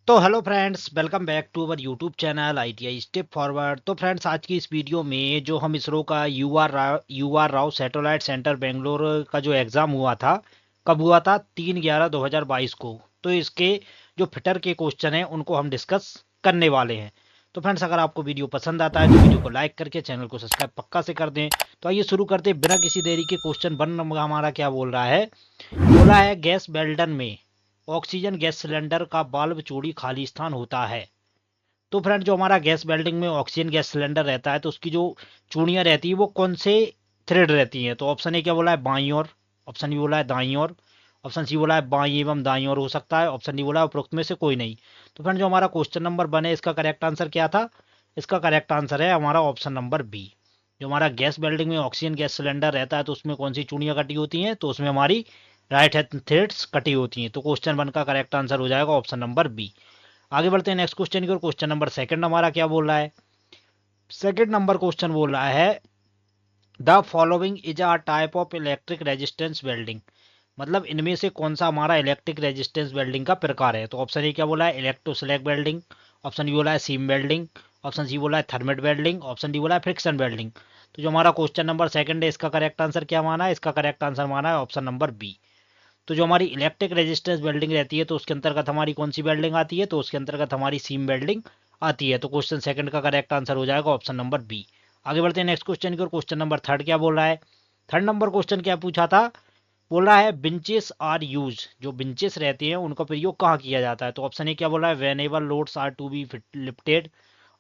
तो hello friends, welcome back to our YouTube channel ITI step forward. तो friends, आज की इस वीडियो में जो हम इसरो का U R Rao satellite centre Bangalore का जो एग्ज़ाम हुआ था, कब हुआ था? 3/11/2022 को। तो इसके जो फिटर के क्वेश्चन हैं उनको हम डिस्कस करने वाले हैं। तो फ्रेंड्स, अगर आपको वीडियो पसंद आता है तो वीडियो को लाइक करके चैनल को सब्सक्राइब पक्का से कर दें। तो आइए शुरू करते हैं बिना किसी देरी के। क्वेश्चन 1 नंबर हमारा क्या बोल रहा है? बोला है गैस बेल्डन में ऑक्सीजन गैस सिलेंडर का बाल्ब चूड़ी खाली स्थान होता है। तो फ्रेंड, जो हमारा गैस वेल्डिंग में ऑक्सीजन गैस सिलेंडर रहता है तो उसकी जो चूड़ियां रहती है वो कौन से थ्रेड रहती हैं? तो ऑप्शन ए क्या बोला है? बाईं ओर। ऑप्शन बी बोला है दाईं ओर। ऑप्शन सी बोला है बाईं एवं दाईं ओर हो सकता है। ऑप्शन डी बोला है उपरोक्त में से कोई नहीं। तो फ्रेंड, जो हमारा क्वेश्चन नंबर 1 है इसका करेक्ट आंसर क्या था? इसका करेक्ट आंसर है हमारा ऑप्शन नंबर बी। जो हमारा गैस वेल्डिंग में ऑक्सीजन गैस सिलेंडर रहता है तो उसमें कौन सी चूड़ियां कटी होती हैं? तो उसमें हमारी राइट हैंड थ्रेड्स कटी होती हैं। तो क्वेश्चन 1 का करेक्ट आंसर हो जाएगा ऑप्शन नंबर बी। आगे बढ़ते हैं नेक्स्ट क्वेश्चन की ओर। क्वेश्चन नंबर 2 हमारा क्या बोल रहा है? सेकंड नंबर क्वेश्चन बोल रहा है the following is a type of electric resistance welding. मतलब इनमें से कौन सा हमारा इलेक्ट्रिक रेजिस्टेंस वेल्डिंग का प्रकार है? तो ऑप्शन ए क्या बोला है? इलेक्ट्रोस्लैग वेल्डिंग। ऑप्शन बी बोला है सीम वेल्डिंग। ऑप्शन सी बोला है थर्मेट वेल्डिंग। ऑप्शन डी बोला है फ्रिक्शन वेल्डिंग। तो जो हमारा क्वेश्चन नंबर 2 है इसका करेक्ट आंसर क्या माना है? इसका करेक्ट आंसर माना है ऑप्शन नंबर बी। तो जो हमारी इलेक्ट्रिक रेजिस्टेंस वेल्डिंग रहती है तो उसके अंतर्गत हमारी कौन सी वेल्डिंग आती है? तो उसके अंतर्गत हमारी सीम वेल्डिंग आती है। तो क्वेश्चन 2 का करेक्ट आंसर हो जाएगा ऑप्शन नंबर बी। आगे बढ़ते हैं नेक्स्ट क्वेश्चन की ओर। क्वेश्चन नंबर 3 क्या बोल रहा है? थर्ड नंबर क्वेश्चन क्या पूछा था? बोल रहा है बिंचेस आर यूज। जो बिंचेस रहते हैं उनका प्रयोग कहाँ किया जाता है? तो ऑप्शन ए क्या बोला है? Whenever loads are to be lifted.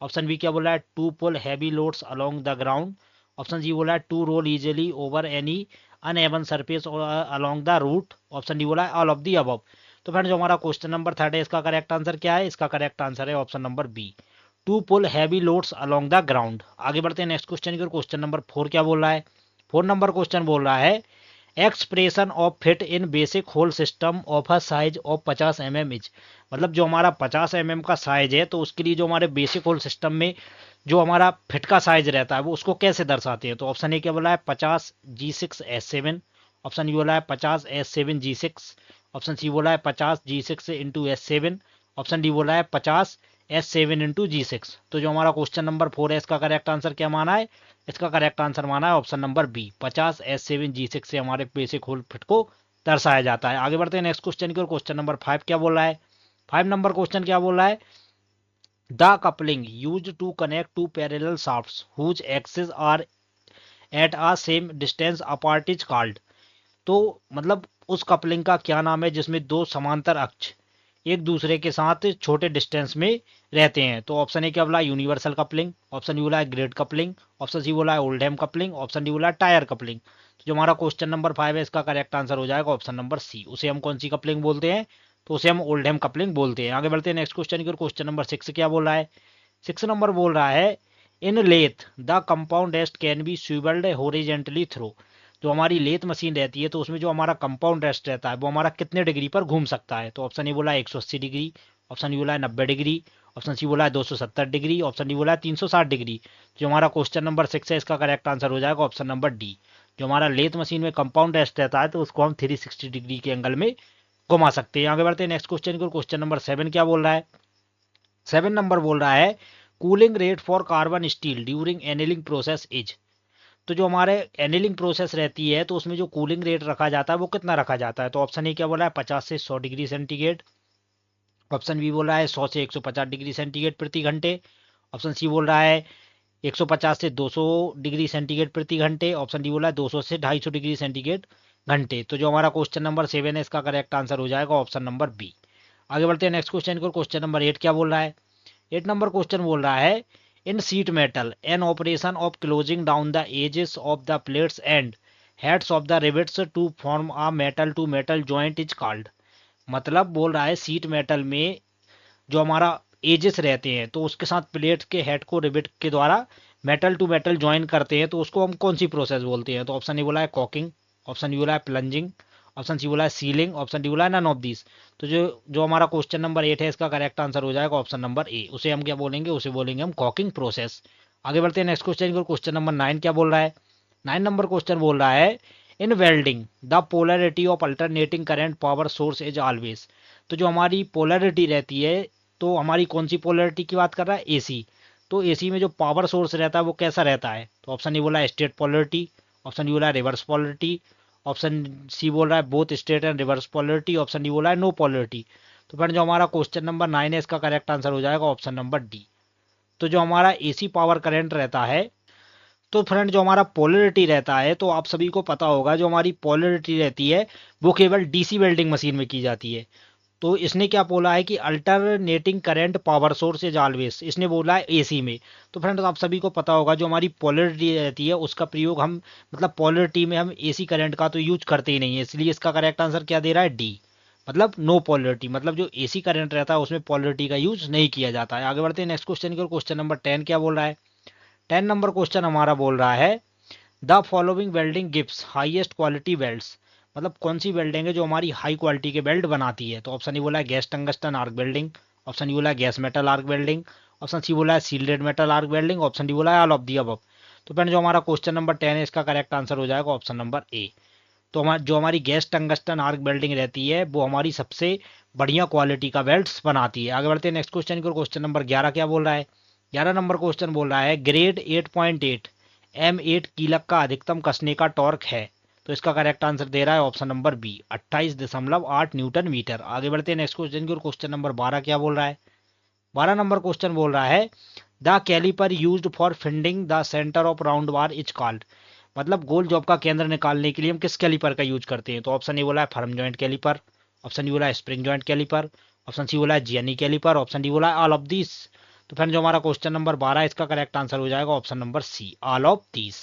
Option B क्या बोला है? To pull heavy loads along the ground. Option C बोला है to roll easily over any uneven surface along the route. Option D बोला है ऑल ऑफ दी अबव। तो friend, जो हमारा क्वेश्चन नंबर 3 है इसका करेक्ट आंसर क्या है? इसका करेक्ट आंसर है option number B, to pull heavy loads along the ground. आगे बढ़ते हैं नेक्स्ट क्वेश्चन की ओर। क्वेश्चन नंबर 4 क्या बोल रहा है? 4 नंबर क्वेश्चन बोल रहा है expression of fit in basic whole system of a size of 50 mm is. मतलब जो हमारा 50 mm का साइज है तो उसके लिए जो हमारे बेसिक होल सिस्टम में जो हमारा फिट का साइज रहता है वो उसको कैसे दर्शाते हैं? तो ऑप्शन ए क्या बोला है? 50G6S7। ऑप्शन बी बोला है 50S7G6। ऑप्शन सी बोला है 50G6 × S7। ऑप्शन डी बोला है 50S7 × G6। तो जो हमारा क्वेश्चन नंबर 4 है इसका करेक्ट आंसर क्या माना है? इसका करेक्ट आंसर माना है ऑप्शन नंबर बी, 50S7G6 से हमारे बेसिक होल फिट को दर्शाया जाता है। आगे बढ़ते हैं नेक्स्ट क्वेश्चन की ओर। क्वेश्चन नंबर 5 क्या बोल रहा है? 5 नंबर क्वेश्चन क्या बोल रहा है? The coupling use to connect two parallel shafts whose axis are at a same distance apart is called. तो मतलब उस कपलिंग का क्या नाम है जिसमें दो समांतर अक्ष एक दूसरे के साथ छोटे डिस्टेंस में रहते हैं? तो ऑप्शन ए क्या बोला? Universal coupling. ऑप्शन बी बोला है ग्रेड कपलिंग। ऑप्शन सी बोला है ओल्डहम कपलिंग। ऑप्शन डी बोला है टायर कपलिंग। तो जो हमारा क्वेश्चन नंबर 5 है इसका करेक्ट आंसर हो जाएगा ऑप्शन नंबर सी। उसे हम कौन सी कपलिंग बोलते हैं? तो उसे हम ओल्डहम कपलिंग बोलते हैं। आगे बढ़ते हैं नेक्स्ट क्वेश्चन की ओर। क्वेश्चन नंबर 6 क्या बोल रहा है? 6 नंबर बोल रहा है in lathe the compound rest can be swivelled horizontally through. जो हमारी लेथ मशीन रहती है तो उसमें जो हमारा कंपाउंड रेस्ट रहता है वो हमारा कितने डिग्री पर घूम सकता है? तो ऑप्शन ए बोला है 180 डिग्री। ऑप्शन बी बोला है 90 डिग्री। ऑप्शन सी बोला है 270 डिग्री। ऑप्शन डी बोला है 360 डिग्री। जो हमारा क्वेश्चन नंबर 6 है इसका करेक्ट आंसर हो जाएगा ऑप्शन नंबर डी। जो हमारा लेथ मशीन में कंपाउंड रेस्ट रहता है तो उसको हम 360 डिग्री के एंगल में घुमा सकते हैं। आगे बढ़ते हैं नेक्स्ट क्वेश्चन को। क्वेश्चन नंबर 7 क्या बोल रहा है? 7 नंबर बोल रहा है cooling rate for carbon steel during annealing process is. तो जो हमारे एनिलिंग प्रोसेस रहती है तो उसमें जो कूलिंग रेट रखा जाता है वो कितना रखा जाता है? तो ऑप्शन ए क्या बोला है? 50 से 100 डिग्री सेंटीग्रेड। ऑप्शन बी बोल रहा है 100 से 150 डिग्री सेंटीग्रेड प्रति घंटे। ऑप्शन सी बोल रहा है 150 से 200 डिग्री सेंटीग्रेड प्रति घंटे। ऑप्शन डी बोला है 200 से 250 डिग्री सेंटीग्रेड घंटे। तो जो हमारा क्वेश्चन नंबर 7 है इसका करेक्ट आंसर हो जाएगा ऑप्शन नंबर बी। आगे बढ़ते हैं नेक्स्ट क्वेश्चन को। क्वेश्चन नंबर 8 क्या बोल रहा है? 8 नंबर क्वेश्चन बोल रहा है in sheet metal an operation of closing down the edges of the plates and heads of the rivets to form a metal to metal joint is called. मतलब बोल रहा है सीट मेटल में जो हमारा एजेस रहते हैं तो उसके साथ प्लेट के हेड को रिवेट के द्वारा मेटल टू मेटल ज्वाइन करते हैं तो उसको हम कौन सी प्रोसेस बोलते हैं? तो ऑप्शन ए बोला है कॉकिंग। ऑप्शन ए बोला है प्लंजिंग। ऑप्शन सी बोला है सीलिंग। ऑप्शन डी बोला है नन ऑफ दिस। तो जो जो हमारा क्वेश्चन नंबर 8 है इसका करेक्ट आंसर हो जाएगा ऑप्शन नंबर ए। उसे हम क्या बोलेंगे? उसे बोलेंगे हम कॉकिंग प्रोसेस। आगे बढ़ते हैं नेक्स्ट क्वेश्चन को। क्वेश्चन नंबर 9 क्या बोल रहा है? 9 नंबर क्वेश्चन बोल रहा है इन welding the polarity of alternating current power source is always. तो जो हमारी पोलैरिटी रहती है तो हमारी कौन सी पोलरिटी की बात कर रहा है? एसी। तो एसी में जो पावर सोर्स रहता है वो कैसा रहता है? तो ऑप्शन ए बोला है स्टेट पोलरिटी, ऑप्शन डी बोला है रिवर्स पोलरिटी, ऑप्शन सी बोल रहा है both state and reverse polarity, option D बोला है नो पोलरिटी। तो फ्रेंड जो हमारा क्वेश्चन नंबर 9 है इसका करेक्ट आंसर हो जाएगा ऑप्शन नंबर डी। तो जो हमारा एसी पावर करंट रहता है, तो फ्रेंड जो हमारा पोलरिटी रहता है, तो आप सभी को पता होगा जो हमारी पोलरिटी रहती है वो केवल डीसी वेल्डिंग मशीन में की जाती है। तो इसने क्या बोला है कि alternating current power source is always, इसने बोला है एसी में। तो फ्रेंड्स आप सभी को पता होगा जो हमारी पोलरिटी रहती है उसका प्रयोग हम मतलब पोलरिटी में हम एसी करंट का तो यूज करते ही नहीं है, इसलिए इसका करेक्ट आंसर क्या दे रहा है? डी, मतलब नो पोलरिटी, मतलब जो एसी करंट रहता है उसमें पोलरिटी का यूज नहीं किया जाता है। आगे बढ़ते हैं नेक्स्ट क्वेश्चन की ओर। क्वेश्चन नंबर 10 क्या बोल रहा है? 10 नंबर क्वेश्चन हमारा बोल रहा है the following welding gives highest quality welds, मतलब कौन सी वेल्डिंग है जो हमारी हाई क्वालिटी के वेल्ड बनाती है? तो ऑप्शन ए बोला है gas tungsten arc welding, option D बोला है gas metal arc welding, option C बोला है shielded metal arc welding, option D बोला है ऑल ऑफ दी अबव। तो फ्रेंड जो हमारा क्वेश्चन नंबर 10 है इसका करेक्ट आंसर हो जाएगा ऑप्शन नंबर ए। तो जो हमारी गैस टंगस्टन आर्क वेल्डिंग रहती है वो हमारी सबसे बढ़िया क्वालिटी का वेल्ड्स बनाती है। आगे बढ़ते हैं नेक्स्ट क्वेश्चन की। क्वेश्चन नंबर 11 क्या बोल रहा है? 11 नंबर क्वेश्चन बोल रहा है ग्रेड 8.8 M8 कीलक का अधिकतम कसने का टॉर्क है। तो इसका करेक्ट आंसर दे रहा है option number B 28.8 newton metre. आगे बढ़ते हैं नेक्स्ट क्वेश्चन की। क्वेश्चन नंबर 12 क्या बोल रहा है? 12 नंबर क्वेश्चन बोल रहा है the caliper used for finding the centre of round bar is called, मतलब गोल जॉब का केंद्र निकालने के लिए हम किस कैलिपर का यूज करते हैं? तो ऑप्शन ए बोला है firm joint caliper, option D बोला है spring joint caliper, option C बोला है जियनी कैलिपर, ऑप्शन डी बोला है ऑल ऑफ दिस। तो फ्रेंड जो हमारा क्वेश्चन नंबर 12 इसका करेक्ट आंसर हो जाएगा option number C all of this,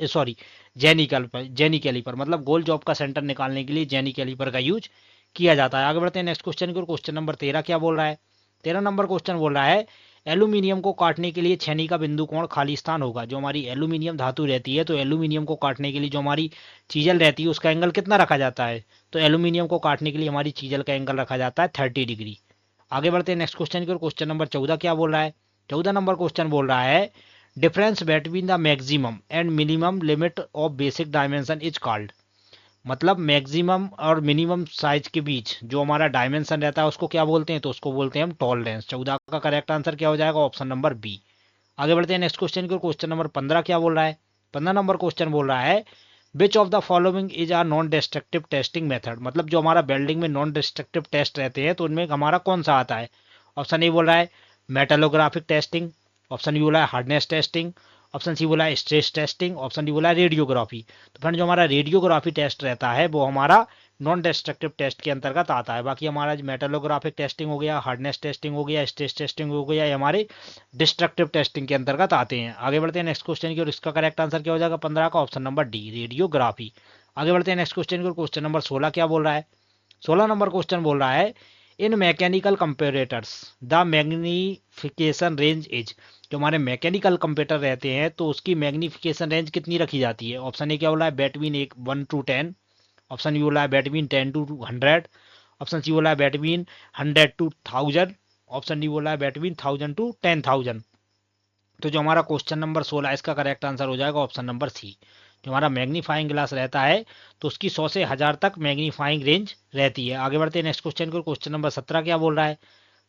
sorry jenny caliper, jenny caliper, मतलब गोल जॉब का सेंटर निकालने के लिए जेनी कैलिपर का यूज किया जाता है। आगे बढ़ते हैं नेक्स्ट क्वेश्चन की। क्वेश्चन नंबर 13 क्या बोल रहा है? 13 नंबर क्वेश्चन बोल रहा है एल्यूमिनियम को काटने के लिए छेनी का बिंदु कोण खाली स्थान होगा। जो हमारी एल्यूमिनियम धातु रहती है तो एल्यूमिनियम को काटने के लिए जो हमारी चीजल रहती है उसका एंगल कितना रखा जाता है? तो एल्यूमिनियम को काटने के लिए हमारी चीजल का एंगल रखा जाता है 30 डिग्री। आगे बढ़ते हैं नेक्स्ट क्वेश्चन की ओर। क्वेश्चन नंबर 14 क्या बोल रहा है? 14 नंबर क्वेश्चन बोल रहा है difference between the maximum and minimum limit of basic dimension is called, मतलब मैक्सिमम और मिनिमम साइज के बीच जो हमारा डायमेंशन रहता है उसको क्या बोलते हैं? तो उसको बोलते हैं हम टॉलरेंस। 14 का करेक्ट आंसर क्या हो जाएगा? Option number B. आगे बढ़ते हैं नेक्स्ट क्वेश्चन की। क्वेश्चन नंबर 15 क्या बोल रहा है? 15 नंबर क्वेश्चन बोल रहा है which of the following is are non destructive testing method, मतलब जो हमारा वेल्डिंग में नॉन डिस्ट्रक्टिव टेस्ट रहते हैं तो उनमें हमारा कौन सा आता है? ऑप्शन ए बोल रहा है मेटलोग्राफिक टेस्टिंग, ऑप्शन बी बोला है हार्डनेस टेस्टिंग, ऑप्शन सी बोला है स्ट्रेस टेस्टिंग, ऑप्शन डी बोला है रेडियोग्राफी। तो फ्रेंड जो हमारा रेडियोग्राफी टेस्ट रहता है वो हमारा नॉन डिस्ट्रक्टिव टेस्ट के अंतर्गत आता है। बाकी हमारा मेटलोग्राफिक टेस्टिंग हो गया, हार्डनेस टेस्टिंग हो गया, स्ट्रेस टेस्टिंग हो गया, ये हमारे डिस्ट्रक्टिव टेस्टिंग के अंतर्गत आते हैं। आगे बढ़ते हैं नेक्स्ट क्वेश्चन की और इसका करेक्ट आंसर क्या हो जाएगा 15 का? Option number D radiography. आगे बढ़ते हैं नेक्स्ट क्वेश्चन की। क्वेश्चन नंबर 16 क्या बोल रहा है? 16 नंबर क्वेश्चन बोल रहा है इन mechanical comparators the magnification range is, जो हमारे मैकेनिकल कंपेटर रहते हैं तो उसकी मैग्निफिकेशन रेंज कितनी रखी जाती है? ऑप्शन ए क्या बोला है बिटवीन 1 to 10, ऑप्शन बी बोला है बिटवीन 10 to 100, ऑप्शन सी बोला है बिटवीन 100 to 1000, ऑप्शन डी बोला है बिटवीन 1000 to 10,000। तो जो हमारा क्वेश्चन नंबर 16 इसका करेक्ट आंसर हो जाएगा ऑप्शन नंबर सी। जो हमारा मैग्नीफाइंग ग्लास रहता है तो उसकी 100 से 1000 तक मैग्नीफाइंग रेंज रहती है। आगे बढ़ते हैं नेक्स्ट क्वेश्चन को। क्वेश्चन नंबर 17 क्या बोल रहा है?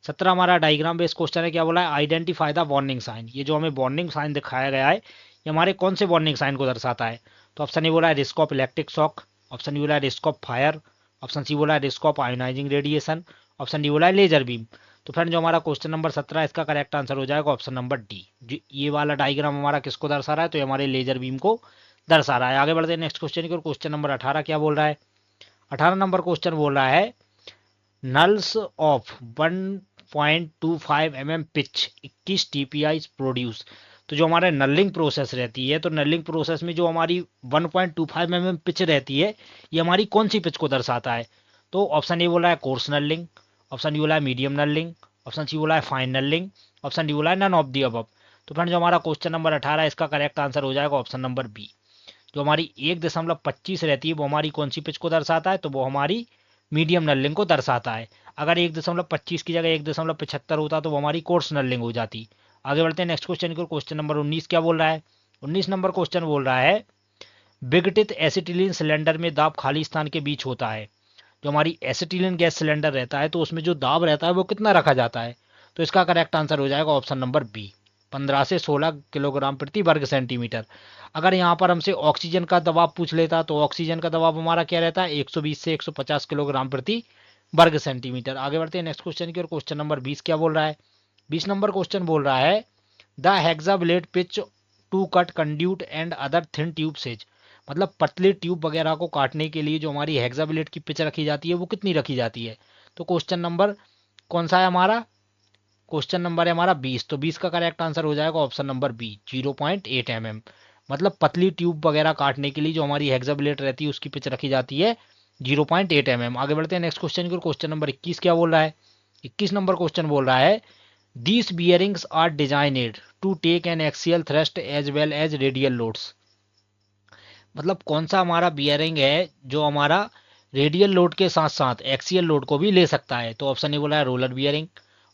17 हमारा डायग्राम बेस्ड क्वेश्चन है। क्या बोला है? आइडेंटिफाई द वार्निंग साइन, ये जो हमें वार्निंग साइन दिखाया गया है ये हमारे कौन से वार्निंग साइन को दर्शाता है? तो ऑप्शन ए बोला है risk of electric shock, option B बोला है risk of fire, option C बोला है risk of ionising radiation, option D बोला है लेजर बीम। तो फ्रेंड जो हमारा क्वेश्चन नंबर 17 इसका करेक्ट आंसर हो जाएगा ऑप्शन नंबर डी। ये वाला डायग्राम हमारा किसको दर्शा रहा है? तो ये हमारे लेजर बीम को दर्शा रहा है। आगे बढ़ते हैं नेक्स्ट क्वेश्चन की। क्वेश्चन नंबर 18 क्या बोल रहा है? 18 नंबर क्वेश्चन बोल रहा है nulls of 1.25 mm pitch 21 TPI produce. तो जो हमारे नलिंग प्रोसेस रहती है तो नलिंग प्रोसेस में जो हमारी 1.25 mm पिच रहती है ये हमारी कौन सी पिच को दर्शाता है? तो ऑप्शन ए बोला है कोर्स नलिंग, ऑप्शन डी बोला है मीडियम नलिंग, ऑप्शन सी बोला है फाइन नलिंग, ऑप्शन डी बोला है नन ऑफ दी अबव। तो फ्रेंड जो हमारा क्वेश्चन नंबर 18 इसका करेक्ट आंसर हो जाएगा ऑप्शन नंबर बी। जो हमारी 1.25 रहती है वो हमारी कौन सी पिच को दर्शाता है? तो वो हमारी मीडियम नलिंग को दर्शाता है। अगर 1.25 की जगह 1.75 होता तो वो हमारी कोर्स नलिंग हो जाती। आगे बढ़ते हैं नेक्स्ट क्वेश्चन की। क्वेश्चन नंबर 19 क्या बोल रहा है? 19 नंबर क्वेश्चन बोल रहा है विघटित एसिटिलीन सिलेंडर में दाब खाली स्थान के बीच होता है। जो हमारी एसिटिलीन गैस सिलेंडर रहता है तो उसमें जो दाब रहता है वो कितना रखा जाता है? तो इसका करेक्ट आंसर हो जाएगा ऑप्शन नंबर बी, 15 से 16 किलोग्राम प्रति वर्ग सेंटीमीटर। अगर यहाँ पर हमसे ऑक्सीजन का दबाव पूछ लेता तो ऑक्सीजन का दबाव हमारा क्या रहता है, 120 से 150 किलोग्राम प्रति वर्ग सेंटीमीटर। आगे बढ़ते हैं नेक्स्ट क्वेश्चन की ओर। क्वेश्चन नंबर 20 क्या बोल रहा है, 20 नंबर क्वेश्चन बोल रहा है the hacksaw blade pitch to cut conduit and other thin tube sizes. मतलब पतले ट्यूब वगैरह को काटने के लिए जो हमारी हेक्साब्लेड की पिच रखी जाती है वो कितनी रखी जाती है। तो क्वेश्चन नंबर कौन सा है हमारा, क्वेश्चन नंबर है हमारा 20। तो 20 का करेक्ट आंसर हो जाएगा ऑप्शन नंबर बी, 0.8 mm। मतलब पतली ट्यूब वगैरह काटने के लिए जो हमारी हेक्साब्लेड रहती है उसकी पिच रखी जाती है 0.8 mm। आगे बढ़ते हैं नेक्स्ट क्वेश्चन की। क्वेश्चन नंबर 21 क्या बोल रहा है, 21 नंबर क्वेश्चन बोल रहा है these bearings are designed to take an axial thrust as well as radial loads. मतलब कौन सा हमारा बियरिंग है जो हमारा रेडियल लोड के साथ साथ एक्सियल लोड को भी ले सकता है। तो ऑप्शन ए बोला है रोलर बियरिंग,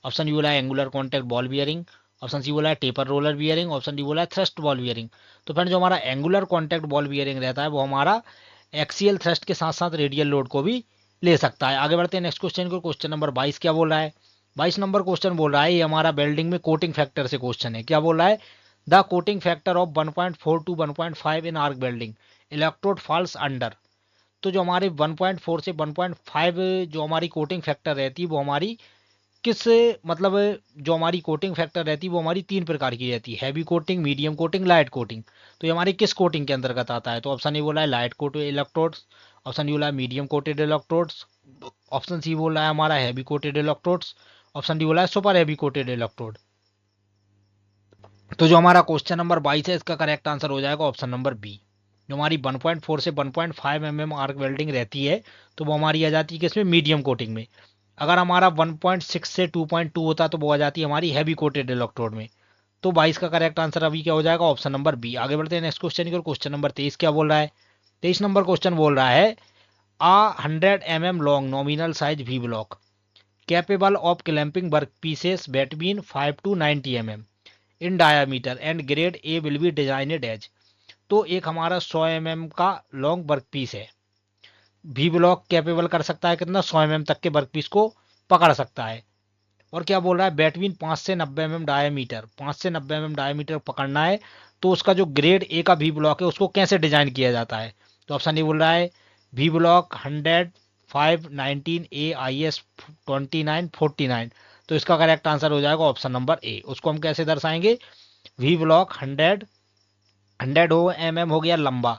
ऑप्शन बी बोला है angular contact ball bearing, option C बोला है taper roller bearing, option D बोला है थ्रस्ट बॉल बियरिंग। तो फ्रेंड जो हमारा एंगुलर कॉन्टैक्ट बॉल बियरिंग रहता है वो हमारा एक्सियल थ्रस्ट के साथ साथ रेडियल लोड को भी ले सकता है। आगे बढ़ते हैं नेक्स्ट क्वेश्चन को। क्वेश्चन नंबर 22 क्या बोल रहा है, 22 नंबर क्वेश्चन बोल रहा है, ये हमारा वेल्डिंग में कोटिंग फैक्टर से क्वेश्चन है। क्या बोल रहा है, the coating factor of 1.4 to 1.5 in arc welding electrode falls under. तो जो हमारे 1.4 से 1.5 जो हमारी कोटिंग फैक्टर रहती है वो हमारी किस, मतलब जो हमारी कोटिंग फैक्टर रहती है वो हमारी 3 प्रकार की रहती है, heavy coating, medium coating, light coating. तो ये हमारी किस कोटिंग के अंतर्गत आता है। तो ऑप्शन ए बोला है light coated electrodes, option B बोला है medium coated electrodes, option C बोला है हमारा heavy coated electrodes, option D बोला है सुपर हैवी कोटेड इलेक्ट्रोड। तो जो हमारा क्वेश्चन नंबर 22 है इसका करेक्ट आंसर हो जाएगा ऑप्शन नंबर बी। जो हमारी 1.4 से 1.5 mm आर्क वेल्डिंग रहती है तो वो हमारी आ जाती है किसमें, मीडियम कोटिंग में। अगर हमारा 1.6 से 2.2 होता तो वो आ जाती है हमारी हैवी कोटेड इलेक्ट्रोड में। तो 22 का करेक्ट आंसर अभी क्या हो जाएगा, ऑप्शन नंबर बी। आगे बढ़ते हैं नेक्स्ट क्वेश्चन की ओर। क्वेश्चन नंबर 23 क्या बोल रहा है, 23 नंबर क्वेश्चन बोल रहा है a 100 mm long nominal size V block capable of clamping work pieces between 5 to 90 mm in diameter and grade A will be designed as. तो एक हमारा 100 mm का लॉन्ग वर्क पीस है, वी ब्लॉक कैपेबल कर सकता है कितना, 100 mm तक के वर्क पीस को पकड़ सकता है। और क्या बोल रहा है, बेटवीन 5 से 90 mm डायमीटर, 5 से 90 mm डायमीटर पकड़ना है। तो उसका जो ग्रेड ए का वी ब्लॉक है उसको कैसे डिजाइन किया जाता है। तो ऑप्शन ए बोल रहा है V block 100 5 19 A I S 29 49। तो इसका करेक्ट आंसर हो जाएगा ऑप्शन नंबर ए। उसको हम कैसे दर्शाएंगे, वी ब्लॉक 100 हो mm हो गया लंबा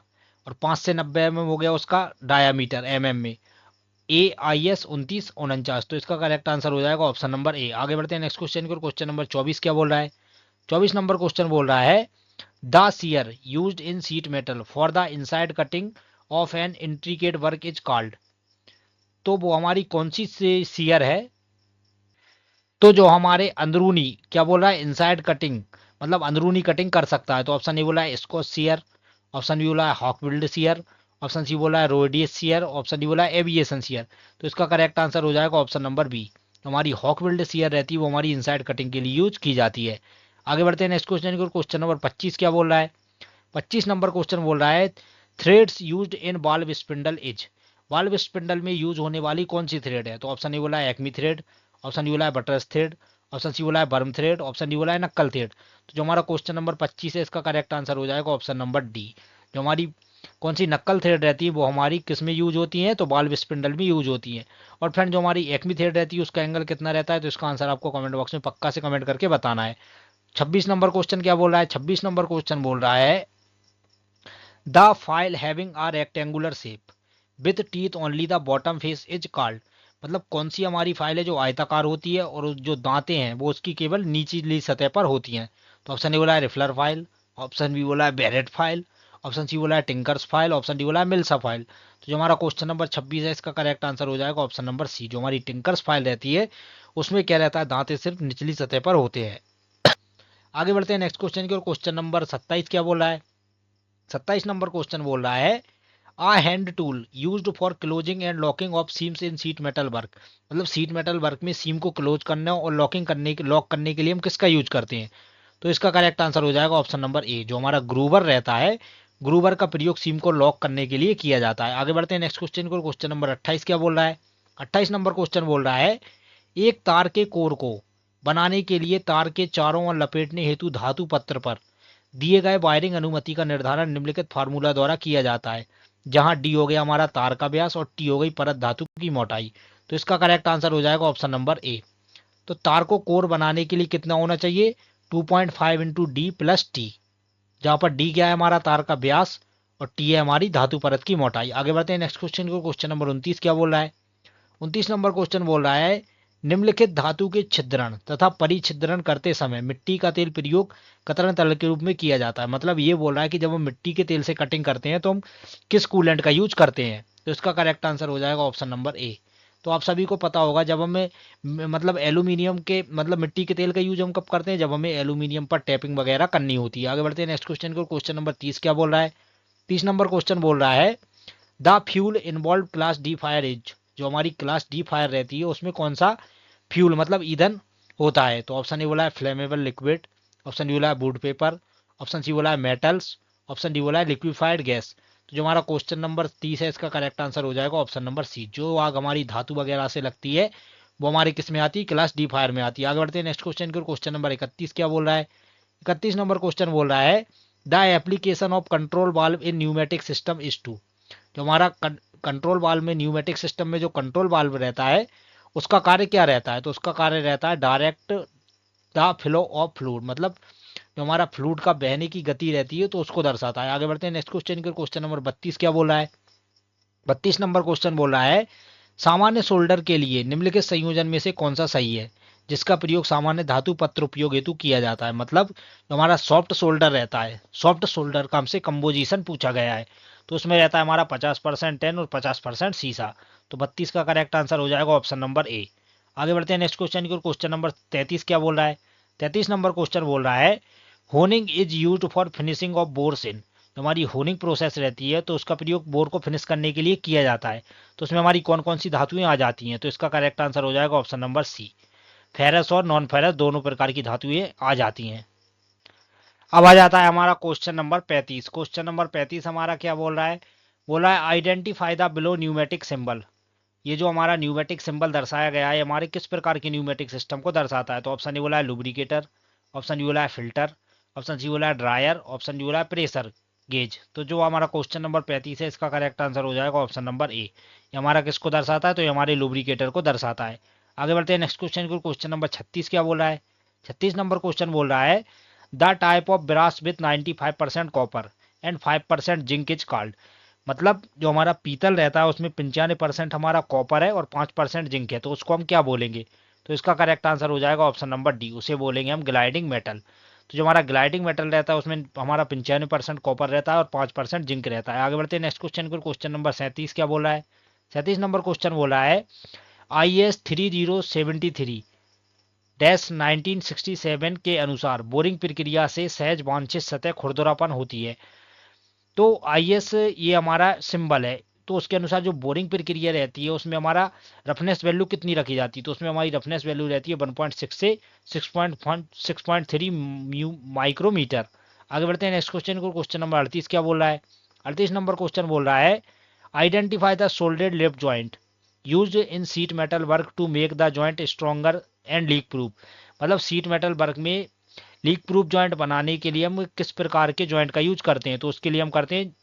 और 5 से 90 mm हो गया उसका डायामीटर mm में, ए आई एस 29 49। तो इसका करेक्ट आंसर हो जाएगा ऑप्शन नंबर ए। आगे बढ़ते हैं नेक्स्ट क्वेश्चन की। क्वेश्चन नंबर 24 क्या बोल रहा है, 24 नंबर क्वेश्चन बोल रहा है the shear used in sheet metal for the inside cutting of an intricate work is called. तो वो हमारी कौन सी सीयर है, तो जो हमारे अंदरूनी क्या बोल रहा है इनसाइड कटिंग, मतलब अंदरूनी कटिंग कर सकता है। तो ऑप्शन ए बोला है स्कॉच सीयर, ऑप्शन बी बोला है hawk billed shear, option C बोला है रोडियस सीयर, ऑप्शन डी बोला है एविएशन सीयर। तो इसका करेक्ट आंसर हो जाएगा ऑप्शन नंबर बी। हमारी हॉक बिल्ड सीयर रहती है वो हमारी इनसाइड कटिंग के लिए यूज की जाती है। आगे बढ़ते हैं नेक्स्ट क्वेश्चन की। क्वेश्चन नंबर 25 क्या बोल रहा है, 25 नंबर क्वेश्चन बोल रहा है थ्रेड्स यूज्ड इन बाल्ब स्पिंडल इज। बाल्ब स्पिंडल में यूज होने वाली कौन सी थ्रेड है। तो ऑप्शन ए बोला है एक्मी थ्रेड, ऑप्शन डी बोला है बटरस थ्रेड, ऑप्शन सी बोला है बर्म थ्रेड, ऑप्शन डी बोला है नक्कल थ्रेड। तो जो हमारा क्वेश्चन नंबर 25 है इसका करेक्ट आंसर हो जाएगा ऑप्शन नंबर डी। जो हमारी कौन सी नक्कल थ्रेड रहती है वो हमारी किस में यूज होती है, तो बाल्ब स्पिंडल में यूज होती है। और फ्रेंड जो हमारी एक्मी थ्रेड रहती है उसका एंगल कितना रहता है, तो इसका आंसर आपको कमेंट बॉक्स में पक्का से कमेंट करके बताना है। 26 नंबर क्वेश्चन क्या बोल रहा है, 26 नंबर क्वेश्चन बोल रहा है the file having a rectangular shape with teeth only the bottom face is called. मतलब कौन सी हमारी फाइल है जो आयताकार होती है और जो दांतें हैं वो उसकी केवल निचली सतह पर होती हैं। तो ऑप्शन ए बोला है रिफलर फाइल, ऑप्शन बी बोला है बेरेट फाइल, ऑप्शन सी बोला है टिंकर्स फाइल, ऑप्शन डी बोला है मिल्सा फाइल। तो जो हमारा क्वेश्चन नंबर 26 है इसका करेक्ट आंसर हो जाएगा ऑप्शन नंबर सी। जो हमारी टिंकर्स फाइल रहती है उसमें क्या रहता है, दांतें सिर्फ निचली सतह पर होते हैं। आगे बढ़ते हैं नेक्स्ट क्वेश्चन की और। क्वेश्चन नंबर 27 क्या बोल रहा है, 27 नंबर क्वेश्चन बोल रहा है a hand tool used for closing and locking of seams in sheet metal work. मतलब सीट मेटल वर्क में सीम को क्लोज करने और लॉक करने के लिए हम किसका यूज करते हैं। तो इसका करेक्ट आंसर हो जाएगा ऑप्शन नंबर ए। जो हमारा ग्रूवर रहता है, ग्रूवर का प्रयोग सीम को लॉक करने के लिए किया जाता है। आगे बढ़ते हैं नेक्स्ट क्वेश्चन को। क्वेश्चन नंबर 28 क्या बोल रहा है, 28 नंबर क्वेश्चन बोल रहा है एक तार के कोर को बनाने के लिए तार के चारों ओर लपेटने हेतु धातु पत्र पर दिए गए वायरिंग अनुमति का निर्धारण निम्नलिखित फार्मूला द्वारा किया जाता है, जहां डी हो गया हमारा तार का व्यास और टी हो गई परत धातु की मोटाई। तो इसका करेक्ट आंसर हो जाएगा ऑप्शन नंबर ए। तो तार को कोर बनाने के लिए कितना होना चाहिए, 2.5 इंटू डी प्लस टी, जहां पर डी क्या है हमारा तार का व्यास और टी है हमारी धातु परत की मोटाई। आगे बढ़ते हैं नेक्स्ट क्वेश्चन को। क्वेश्चन नंबर 29 क्या बोल रहा है, 29 नंबर क्वेश्चन बोल रहा है निम्नलिखित धातु के छिद्रण तथा परिछिद्रण करते समय मिट्टी का तेल प्रयोग कतरन तरल के रूप में किया जाता है। मतलब ये बोल रहा है कि जब हम मिट्टी के तेल से कटिंग करते हैं तो हम किस कूलेंट का यूज करते हैं। तो इसका करेक्ट आंसर हो जाएगा ऑप्शन नंबर ए। तो आप सभी को पता होगा जब हमें मतलब एल्यूमिनियम के मतलब मिट्टी के तेल का यूज हम कब करते हैं, जब हमें एल्यूमिनियम पर टैपिंग वगैरह करनी होती है। आगे बढ़ते हैं नेक्स्ट क्वेश्चन को। क्वेश्चन नंबर 30 क्या बोल रहा है, 30 नंबर क्वेश्चन बोल रहा है the fuel involve class D fire is, जो हमारी क्लास डी फायर रहती है उसमें कौन सा फ्यूल मतलब ईंधन होता है। तो ऑप्शन ए बोला है फ्लेमेबल लिक्विड, ऑप्शन बी बोला है वुड पेपर, ऑप्शन सी बोला है मेटल्स, ऑप्शन डी बोला है लिक्विफाइड गैस। तो जो हमारा क्वेश्चन नंबर 30 है इसका करेक्ट आंसर हो जाएगा ऑप्शन नंबर सी। जो आग हमारी धातु वगैरह से लगती है वो हमारे किस में आती है, क्लास डी फायर में आती है। आगे बढ़ते हैं नेक्स्ट क्वेश्चन को। क्वेश्चन नंबर 31 क्या बोल रहा है, 31 नंबर क्वेश्चन बोल रहा है the application of control valve in pneumatic system is to, जो हमारा कंट्रोल वाल्व में न्यूमेटिक सिस्टम में जो कंट्रोल वाल्व रहता है उसका कार्य क्या रहता है। तो उसका कार्य रहता है direct the flow of fluid, मतलब जो हमारा फ्लूइड का बहने की गति रहती है तो उसको दर्शाता है। आगे बढ़ते हैं नेक्स्ट क्वेश्चन के। क्वेश्चन नंबर 32 क्या बोल रहा है, 32 नंबर क्वेश्चन बोल रहा है सामान्य सोल्डर के लिए निम्नलिखित संयोजन में से कौन सा सही है जिसका प्रयोग सामान्य धातु पत्र उपयोग हेतु किया जाता है। मतलब जो हमारा सॉफ्ट सोल्डर रहता है, सॉफ्ट सोल्डर का हमसे कंपोजिशन पूछा गया है तो उसमें रहता है हमारा 50% टेन और 50% सीसा। तो 32 का करेक्ट आंसर हो जाएगा ऑप्शन नंबर ए। आगे बढ़ते हैं नेक्स्ट क्वेश्चन की। क्वेश्चन नंबर 33 क्या बोल रहा है, 33 नंबर क्वेश्चन बोल रहा है honing is used for finishing of bores in, हमारी होनिंग प्रोसेस रहती है तो उसका प्रयोग बोर को फिनिश करने के लिए किया जाता है। तो उसमें हमारी कौन कौन सी धातुएं आ जाती हैं। तो इसका करेक्ट आंसर हो जाएगा ऑप्शन नंबर सी, फेरस और नॉन फेरस दोनों प्रकार की धातुएं आ जाती हैं। अब आ जाता है हमारा क्वेश्चन नंबर 35। क्वेश्चन नंबर 35 हमारा क्या बोल रहा है, बोल रहा है identify the below pneumatic symbol, ये जो हमारा न्यूमेटिक सिंबल दर्शाया गया है हमारे किस प्रकार के न्यूमेटिक सिस्टम को दर्शाता है। तो ऑप्शन ए बोला है लुब्रिकेटर, ऑप्शन बी बोला है फिल्टर, ऑप्शन सी बोला है ड्रायर, ऑप्शन डी बोला है प्रेशर गेज। तो जो हमारा क्वेश्चन नंबर 35 है इसका करेक्ट आंसर हो जाएगा ऑप्शन नंबर ए। ये हमारा किसको दर्शाता है, तो ये हमारे लुब्रिकेटर को दर्शाता है। आगे बढ़ते हैं नेक्स्ट क्वेश्चन को। क्वेश्चन नंबर 36 क्या बोल रहा है, 36 नंबर क्वेश्चन बोल रहा है the type of brass with 95% copper and 5% zinc is called, मतलब जो हमारा पीतल रहता है उसमें 95% हमारा कॉपर है और 5% जिंक है तो उसको हम क्या बोलेंगे। तो इसका करेक्ट आंसर हो जाएगा ऑप्शन नंबर डी, उसे बोलेंगे हम ग्लाइडिंग मेटल। तो जो हमारा ग्लाइडिंग मेटल रहता है उसमें हमारा 95% कॉपर रहता है और 5% जिंक रहता है। आगे बढ़ते हैं नेक्स्ट क्वेश्चन को। क्वेश्चन नंबर 37 क्या बोल रहा है, 37 नंबर क्वेश्चन बोल रहा है IS 3073 1967 के अनुसार बोरिंग प्रक्रिया से सहज वांछित सतह खुरदरापन होती है। तो IS ये हमारा सिंबल है तो उसके अनुसार जो बोरिंग प्रक्रिया रहती है उसमें हमारा रफनेस वैल्यू कितनी रखी जाती है। तो उसमें हमारी रफनेस वैल्यू रहती है 1.6 से 6.3 माइक्रोमीटर। आगे बढ़ते हैं नेक्स्ट क्वेश्चन को। क्वेश्चन नंबर 38 क्या बोल रहा है, 38 नंबर क्वेश्चन बोल रहा है identify the soldered lap joint used in sheet metal work to make the joint stronger and leak proof, मतलब सीट मेटल वर्क में लीक प्रूफ जॉइंट बनाने के लिए हम किस प्रकार के जॉइंट का यूज करते हैं। तो उसके लिए हम करते हैं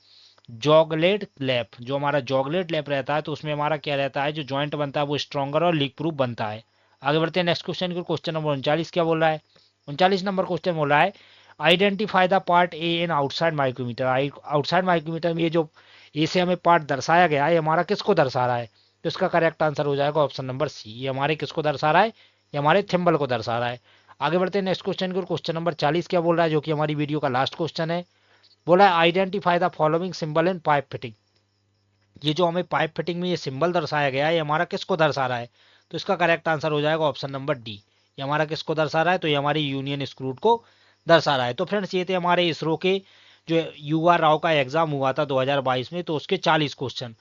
जॉगलेट लैप, जो हमारा जॉगलेट लैप रहता है तो उसमें हमारा क्या रहता है जो जॉइंट बनता है वो स्ट्रॉन्गर और लीक प्रूफ बनता है। आगे बढ़ते हैं नेक्स्ट क्वेश्चन को। क्वेश्चन नंबर 39 क्या बोल रहा है, 39 नंबर क्वेश्चन बोल रहा है identify the part A in outside micrometer, outside micrometer में ये जो ए से हमें पार्ट दर्शाया गया है हमारा किसको दर्शा रहा है। तो इसका करेक्ट आंसर हो जाएगा ऑप्शन नंबर सी, ये हमारे किसको दर्शा रहा है, ये हमारे थिम्बल को दर्शा रहा है। आगे बढ़ते हैं नेक्स्ट क्वेश्चन को। क्वेश्चन नंबर 40 क्या बोल रहा है, जो कि हमारी वीडियो का लास्ट क्वेश्चन है, बोला है identify the following symbol in pipe fitting, ये जो हमें पाइप फिटिंग में ये सिंबल दर्शाया गया है ये हमारा किसको दर्शा रहा है। तो इसका करेक्ट आंसर हो जाएगा ऑप्शन नंबर डी, ये हमारा किसको दर्शा रहा है, तो ये हमारी यूनियन स्क्रूड को दर्शा रहा है। तो फ्रेंड्स ये थे हमारे इसरो के जो UR राव का एग्जाम हुआ था 2022 में, तो उसके 40 क्वेश्चन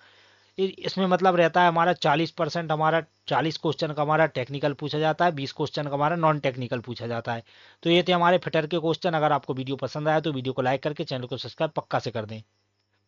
इसमें मतलब रहता है हमारा 40% हमारा 40 क्वेश्चन का हमारा टेक्निकल पूछा जाता है, 20 क्वेश्चन का हमारा नॉन टेक्निकल पूछा जाता है। तो ये थे हमारे फिटर के क्वेश्चन। अगर आपको वीडियो पसंद आया तो वीडियो को लाइक करके चैनल को सब्सक्राइब पक्का से कर दें।